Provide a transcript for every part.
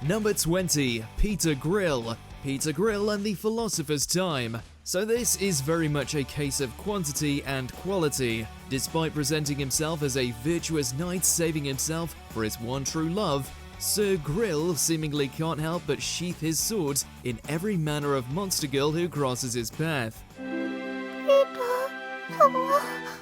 Number 20, Peter Grill. Peter Grill and the Philosopher's Time. So this is very much a case of quantity and quality. Despite presenting himself as a virtuous knight saving himself for his one true love, Sir Grill seemingly can't help but sheath his sword in every manner of monster girl who crosses his path.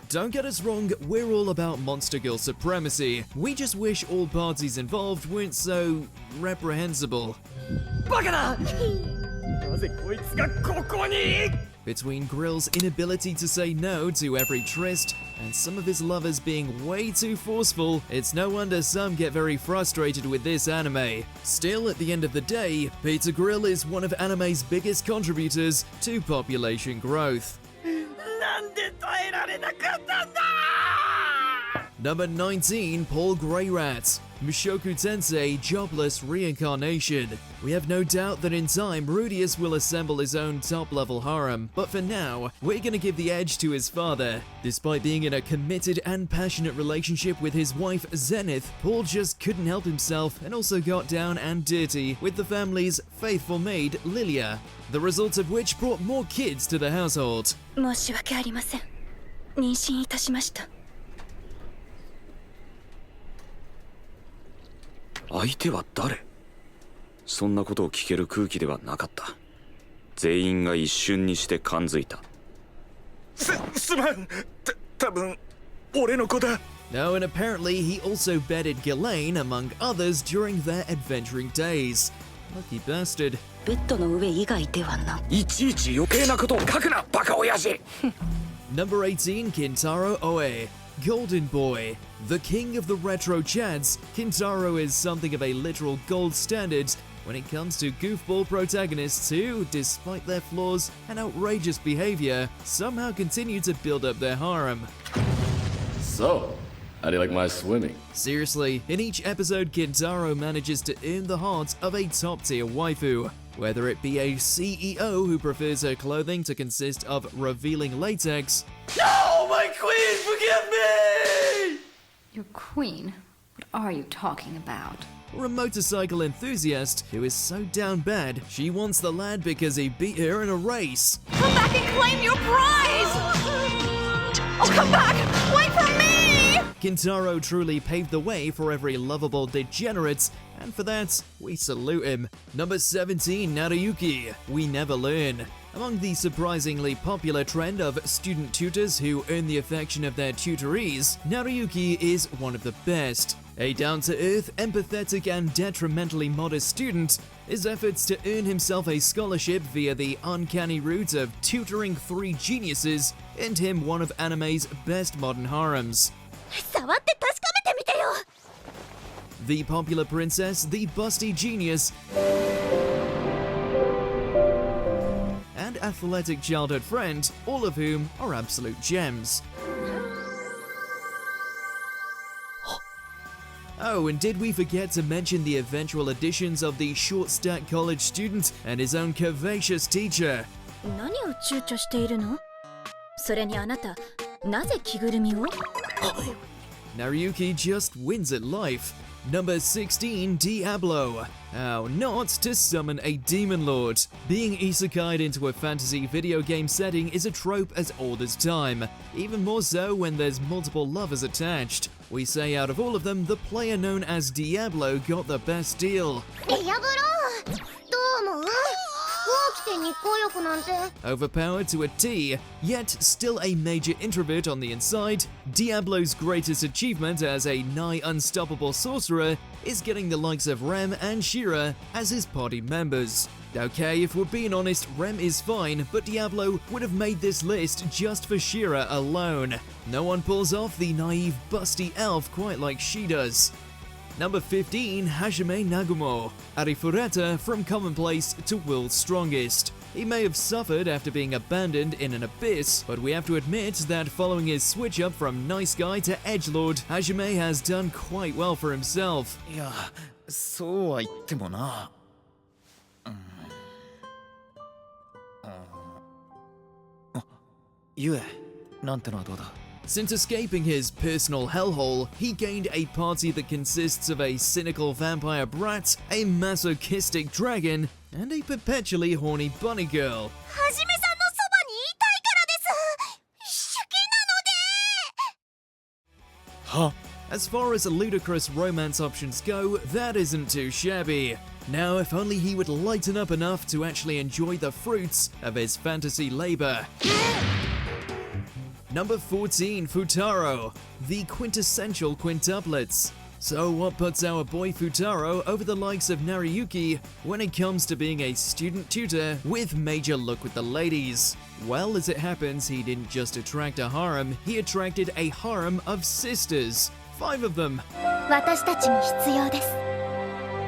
Don't get us wrong, we're all about monster girl supremacy. We just wish all parties involved weren't so reprehensible. Between Grill's inability to say no to every tryst and some of his lovers being way too forceful, it's no wonder some get very frustrated with this anime. Still, at the end of the day, Peter Grill is one of anime's biggest contributors to population growth. Number 19, Paul Greyrat. Mushoku Tensei Jobless Reincarnation. We have no doubt that in time, Rudius will assemble his own top-level harem, but for now, we're gonna give the edge to his father. Despite being in a committed and passionate relationship with his wife Zenith, Paul just couldn't help himself and also got down and dirty with the family's faithful maid Lilia, the result of which brought more kids to the household. 申し訳ありません。妊娠いたしました。相手は誰？そんなことを聞ける空気ではなかった。全員が一瞬にして感づいた。すまん。多分俺の子だ。 No, and apparently he also bedded Ghislaine, among others, during their adventuring days. Lucky bastard. ベッドの上以外ではな。いちいち余計なことを書くな、バカ親父。Number 18, Kintaro OA. Golden Boy. The king of the retro chads, Kintaro is something of a literal gold standard when it comes to goofball protagonists who, despite their flaws and outrageous behavior, somehow continue to build up their harem. So, how do you like my swimming? Seriously, in each episode, Kintaro manages to earn the heart of a top-tier waifu. Whether it be a CEO who prefers her clothing to consist of revealing latex. No, my queen, forgive me! Your queen? What are you talking about? Or a motorcycle enthusiast who is so down bad she wants the lad because he beat her in a race. Come back and claim your prize! Oh, come back! Wait for me! Kintaro truly paved the way for every lovable degenerate, and for that, we salute him. Number 17, Naruyuki. We never learn. Among the surprisingly popular trend of student tutors who earn the affection of their tutorees, Naruyuki is one of the best. A down-to-earth, empathetic, and detrimentally modest student, his efforts to earn himself a scholarship via the uncanny route of tutoring 3 geniuses earned him one of anime's best modern harems. 触って確かめてみてよ。 The popular princess, the busty genius, and athletic childhood friend, all of whom are absolute gems. Oh, and did we forget to mention the eventual additions of the short-stack college student and his own curvaceous teacher? 何を躊躇しているの？それにあなた、なぜ着ぐるみを？ Naruyuki just wins at life. Number 16, Diablo. How not to summon a demon lord. Being isekai'd into a fantasy video game setting is a trope as old as time, even more so when there's multiple lovers attached. We say out of all of them, the player known as Diablo got the best deal. ディアブロー、どう思う？服を着て日光浴なんて。 Overpowered to a T, yet still a major introvert on the inside, Diablo's greatest achievement as a nigh unstoppable sorcerer is getting the likes of Rem and Shiro as his party members. Okay, if we're being honest, Rem is fine, but Diablo would have made this list just for Shiro alone. No one pulls off the naive busty elf quite like she does. Number 15, Hashim Nagumo. Arifureta from commonplace to world's strongest. He may have suffered after being abandoned in an abyss, but we have to admit that following his switch up from nice guy to edgelord, Hajime has done quite well for himself. いや、そうは言ってもな。ゆえ、なんてのはどうだ。Since escaping his personal hellhole, he gained a party that consists of a cynical vampire brat, a masochistic dragon, and a perpetually horny bunny girl. はじめさんのそばにいたいからです。好きなので。 As far as ludicrous romance options go, that isn't too shabby. Now, if only he would lighten up enough to actually enjoy the fruits of his fantasy labor. Number 14, Futaro, the quintessential quintuplets. So what puts our boy Futaro over the likes of Nariyuki when it comes to being a student tutor with major look with the ladies? Well, as it happens, he didn't just attract a harem, he attracted a harem of sisters. 5 of them. 私たちに必要です。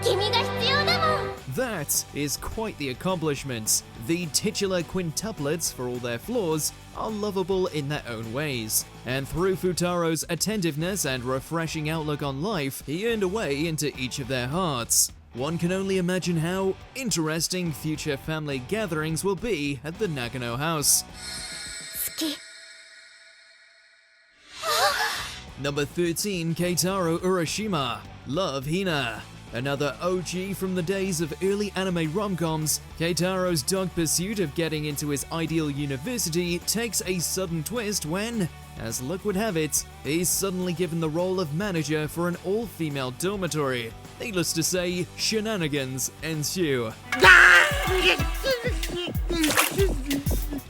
君が必要だもん。 That is quite the accomplishment. The titular quintuplets, for all their flaws, are lovable in their own ways. And through Futaro's attentiveness and refreshing outlook on life, he earned a way into each of their hearts. One can only imagine how interesting future family gatherings will be at the Nagano house. 好き。 Number 13, Kintaro Urashima, Love Hina. Another OG from the days of early anime rom-coms, Keitaro's dog pursuit of getting into his ideal university takes a sudden twist when, as luck would have it, he's suddenly given the role of manager for an all-female dormitory. Needless to say, shenanigans ensue.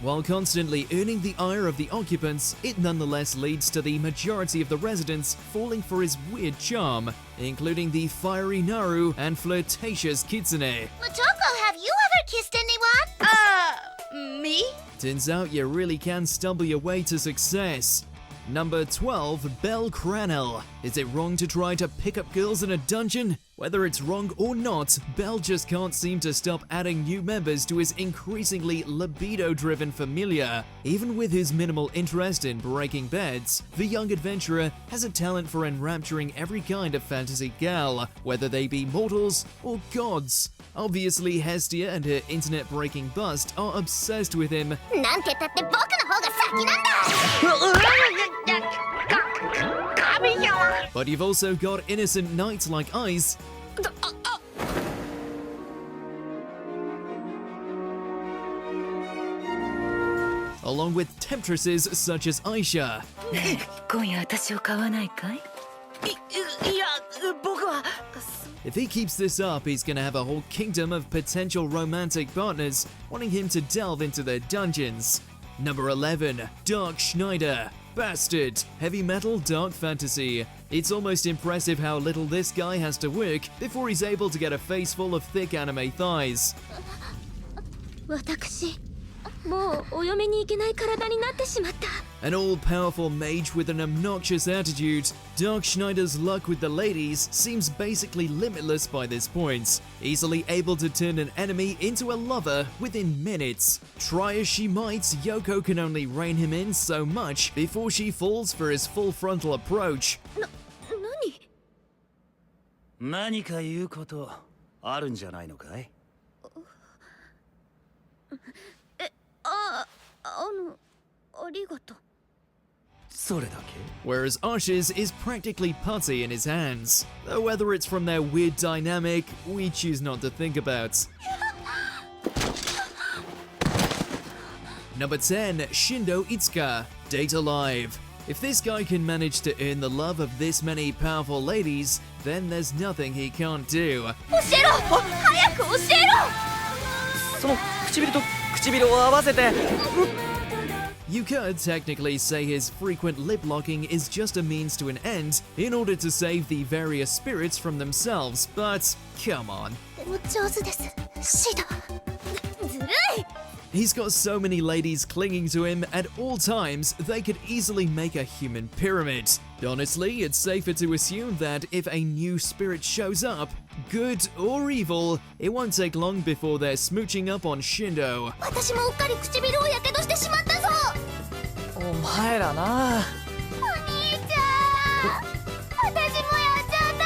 While constantly earning the ire of the occupants, it nonetheless leads to the majority of the residents falling for his weird charm, including the fiery Naru and flirtatious Kitsune. Machoko, have you ever kissed anyone? Me? Turns out you really can stumble your way to success. Number 12, Belle Cranel. Is it wrong to try to pick up girls in a dungeon? Whether it's wrong or not, Belle just can't seem to stop adding new members to his increasingly libido-driven familia. Even with his minimal interest in breaking beds, the young adventurer has a talent for enrapturing every kind of fantasy gal, whether they be mortals or gods. Obviously, Hestia and her internet-breaking bust are obsessed with him. なんてったって僕の方が先なんだ。 But you've also got innocent knights like Ice, along with temptresses such as Aisha. 今夜私を買わないかい？いや、僕は。 If he keeps this up, he's gonna have a whole kingdom of potential romantic partners wanting him to delve into their dungeons. Number 11, Dark Schneider. Bastard, heavy metal dark fantasy. It's almost impressive how little this guy has to work before he's able to get a face full of thick anime thighs. 私、もうお嫁に行けない体になってしまった。 An all-powerful mage with an obnoxious attitude, Dark Schneider's luck with the ladies seems basically limitless by this point, easily able to turn an enemy into a lover within minutes. Try as she might, Yoko can only rein him in so much before she falls for his full frontal approach. 何か言うことあるんじゃないのかい？ありがとう。 それだけ？ Whereas Ash's is practically putty in his hands, though whether it's from their weird dynamic, we choose not to think about. Number 10, Shindo Itsuka, Date Alive. If this guy can manage to earn the love of this many powerful ladies, then there's nothing he can't do. 教えろ！早く教えろ！その唇と唇を合わせて。 You could technically say his frequent lip-locking is just a means to an end in order to save the various spirits from themselves, but come on. でも上手です。シド。ずるい！ He's got so many ladies clinging to him at all times, they could easily make a human pyramid. Honestly, it's safer to assume that if a new spirit shows up, good or evil, it won't take long before they're smooching up on Shindo. 私もうっかり唇をやけどしてしまったぞ。お前らな。お兄ちゃん。私もやっちゃった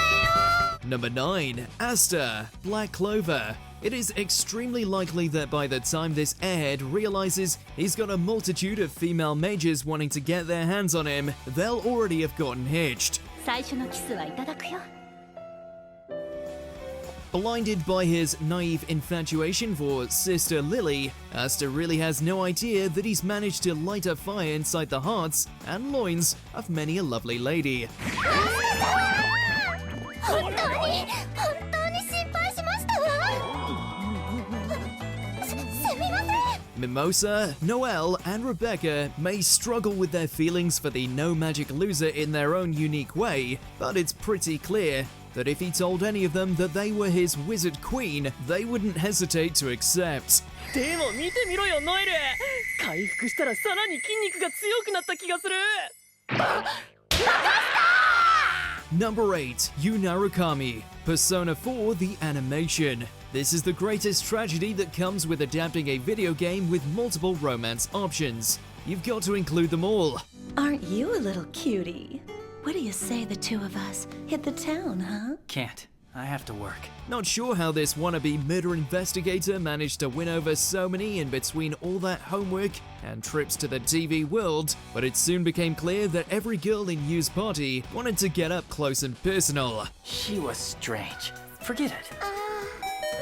よ。 Number 9, Aster, Black Clover. It is extremely likely that by the time this airhead realizes he's got a multitude of female mages wanting to get their hands on him, they'll already have gotten hitched. 最初のキスはいただくよ Blinded by his naive infatuation for Sister Lily, Aster really has no idea that he's managed to light a fire inside the hearts and loins of many a lovely lady. 本当に心配しましたわすみません Mimosa, Noelle, and Rebecca may struggle with their feelings for the no-magic loser in their own unique way, but it's pretty clear that if he told any of them that they were his wizard queen, they wouldn't hesitate to accept. でも見てみろよノエル回復したらさらに筋肉が強くなった気がする Number 8. Yu Narukami, Persona 4 the Animation. This is the greatest tragedy that comes with adapting a video game with multiple romance options. You've got to include them all. Aren't you a little cutie? What do you say the two of us hit the town, huh? Can't. I have to work. Not sure how this wannabe murder investigator managed to win over so many in between all that homework and trips to the TV world, but it soon became clear that every girl in Yu's party wanted to get up close and personal. She was strange. Forget it.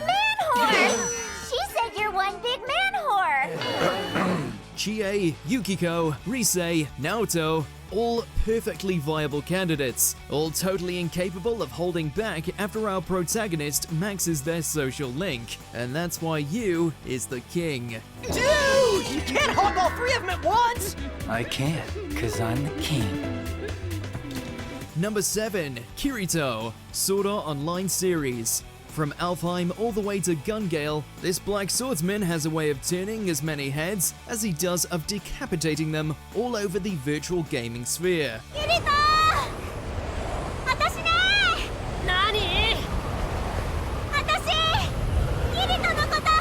Man whore! She said you're one big man whore! Chie, Yukiko, Rise, Naoto, all perfectly viable candidates, all totally incapable of holding back after our protagonist maxes their social link, and that's why Yu is the king. Dude! You can't hug all three of them at once! I can't, cause I'm the king. Number 7. Kirito, Sword Art Online series. From Alfheim all the way to Gungale, this black swordsman has a way of turning as many heads as he does of decapitating them all over the virtual gaming sphere. Kirito! 私ね何 私キリトのこと好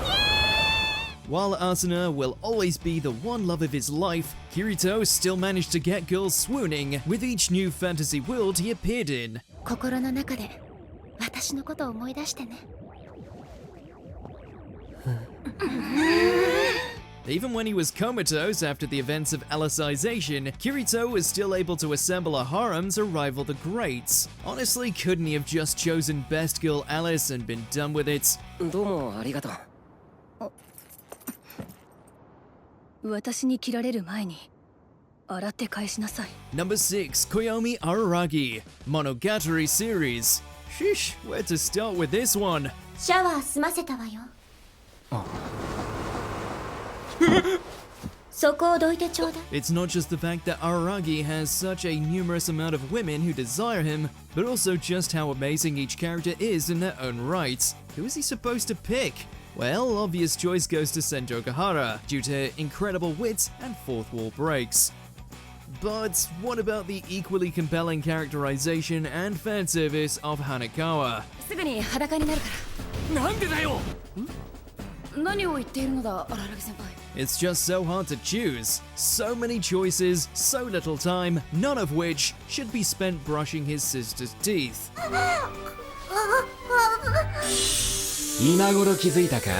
き While Asuna will always be the one love of his life, Kirito still managed to get girls swooning with each new fantasy world he appeared in. 心の中で私のことを思い出してね Even when he was comatose after the events of Alicization, Kirito was still able to assemble a harem to rival the greats. Honestly, couldn't he have just chosen best girl Alice and been done with it? どうもありがとう私に切られる前に洗って返しなさい Number 6. Koyomi Aragi, Monogatari series. Sheesh, where to start with this one? シャワー済ませたわよそこをどいてちょうだい It's not just the fact that Aragi has such a numerous amount of women who desire him, but also just how amazing each character is in their own right. Who is he supposed to pick? Well, obvious choice goes to Sendo Gahara, due to her incredible wit and fourth wall breaks. But what about the equally compelling characterization and fan service of Hanekawa? すぐに裸になるかなんでだよら何を言っているのだ荒木先輩 It's just so hard to choose. So many choices, so little time, none of which should be spent brushing his sister's teeth. 今頃気づいたか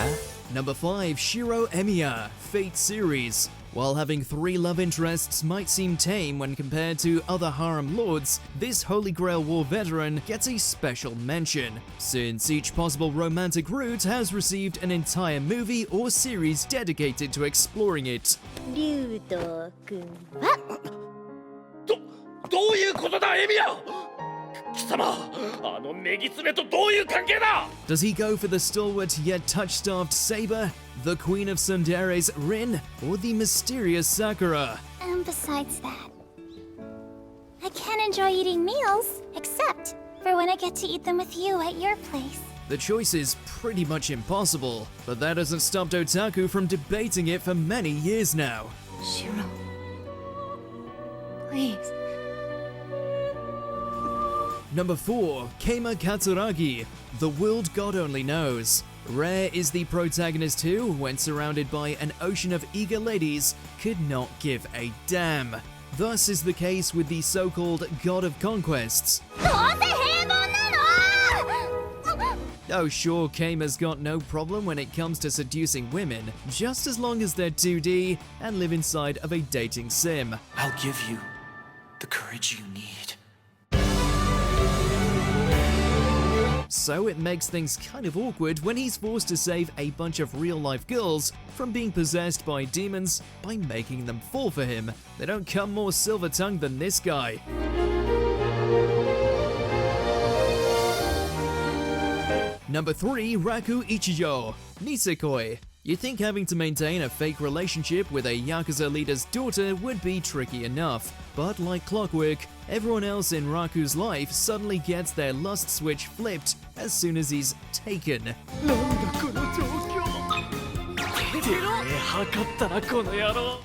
Number 5. Shiro Emia, Fate series. While having 3 love interests might seem tame when compared to other harem lords, this Holy Grail War veteran gets a special mention, since each possible romantic route has received an entire movie or series dedicated to exploring it. 竜斗くんはどういうことだエミヤ貴様あのメギツメとどういう関係だ Does he go for the stalwart yet touch-starved Saber, the Queen of Tsundere's Rin, or the mysterious Sakura? And besides that, I can't enjoy eating meals except for when I get to eat them with you at your place. The choice is pretty much impossible, but that hasn't stopped Otaku from debating it for many years now. Shiro please Number 4. Keima Katsuragi, The World God Only Knows. Rare is the protagonist who, when surrounded by an ocean of eager ladies, could not give a damn. Thus is the case with the so-called God of Conquests. どうせ平凡なの Oh sure, Keima's got no problem when it comes to seducing women, just as long as they're 2D and live inside of a dating sim. I'll give you the courage you need. So it makes things kind of awkward when he's forced to save a bunch of real-life girls from being possessed by demons by making them fall for him. They don't come more silver-tongued than this guy. Number 3, Raku Ichiko, Nisekoi. You'd think having to maintain a fake relationship with a Yakuza leader's daughter would be tricky enough, but like clockwork, everyone else in Raku's life suddenly gets their lust switch flipped as soon as he's taken.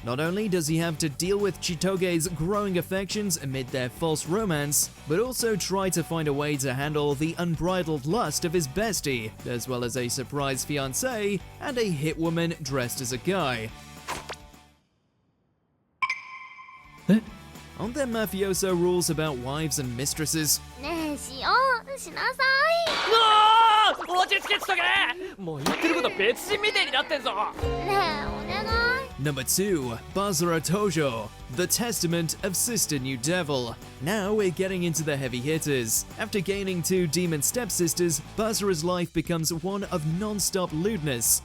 Not only does he have to deal with Chitoge's growing affections amid their false romance, but also try to find a way to handle the unbridled lust of his bestie, as well as a surprise fiancé and a hit woman dressed as a guy. Aren't there mafioso rules about wives and mistresses? Number 2, Basara Tojo, the testament of Sister New Devil. Now we're getting into the heavy hitters. After gaining 2 demon stepsisters, Basara's life becomes one of non-stop lewdness.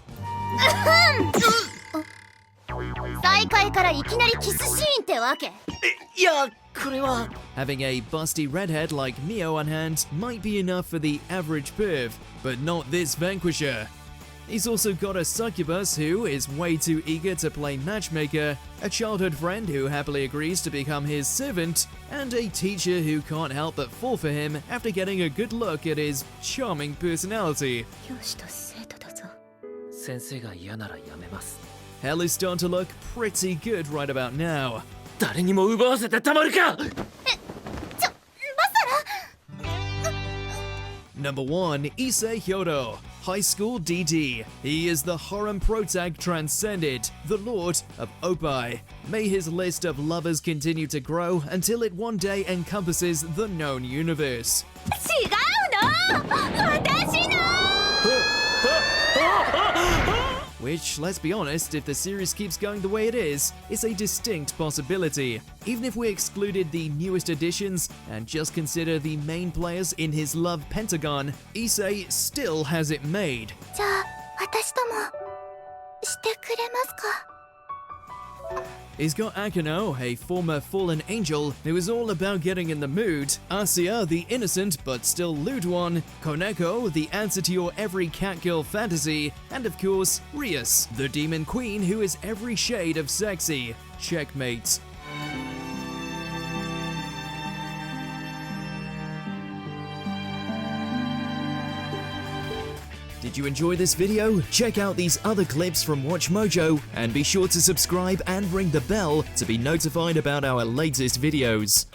Having a busty redhead like Mio on hand might be enough for the average perv, but not this vanquisher. He's also got a succubus who is way too eager to play matchmaker, a childhood friend who happily agrees to become his servant, and a teacher who can't help but fall for him after getting a good look at his charming personality. Hell is starting to look pretty good right about now. Number 1, Issei Hodo, High School DD. He is the harem protag transcended, the lord of Oppai. May his list of lovers continue to grow until it one day encompasses the known universe. Which, let's be honest, if the series keeps going the way it is a distinct possibility. Even if we excluded the newest additions and just consider the main players in his love pentagon, Issei still has it made. He's got Akano, a former fallen angel who is all about getting in the mood, Asia, the innocent but still lewd one, Koneko, the answer to your every catgirl fantasy, and of course, Rias, the demon queen who is every shade of sexy. Checkmate. Did you enjoy this video? Check out these other clips from WatchMojo and be sure to subscribe and ring the bell to be notified about our latest videos.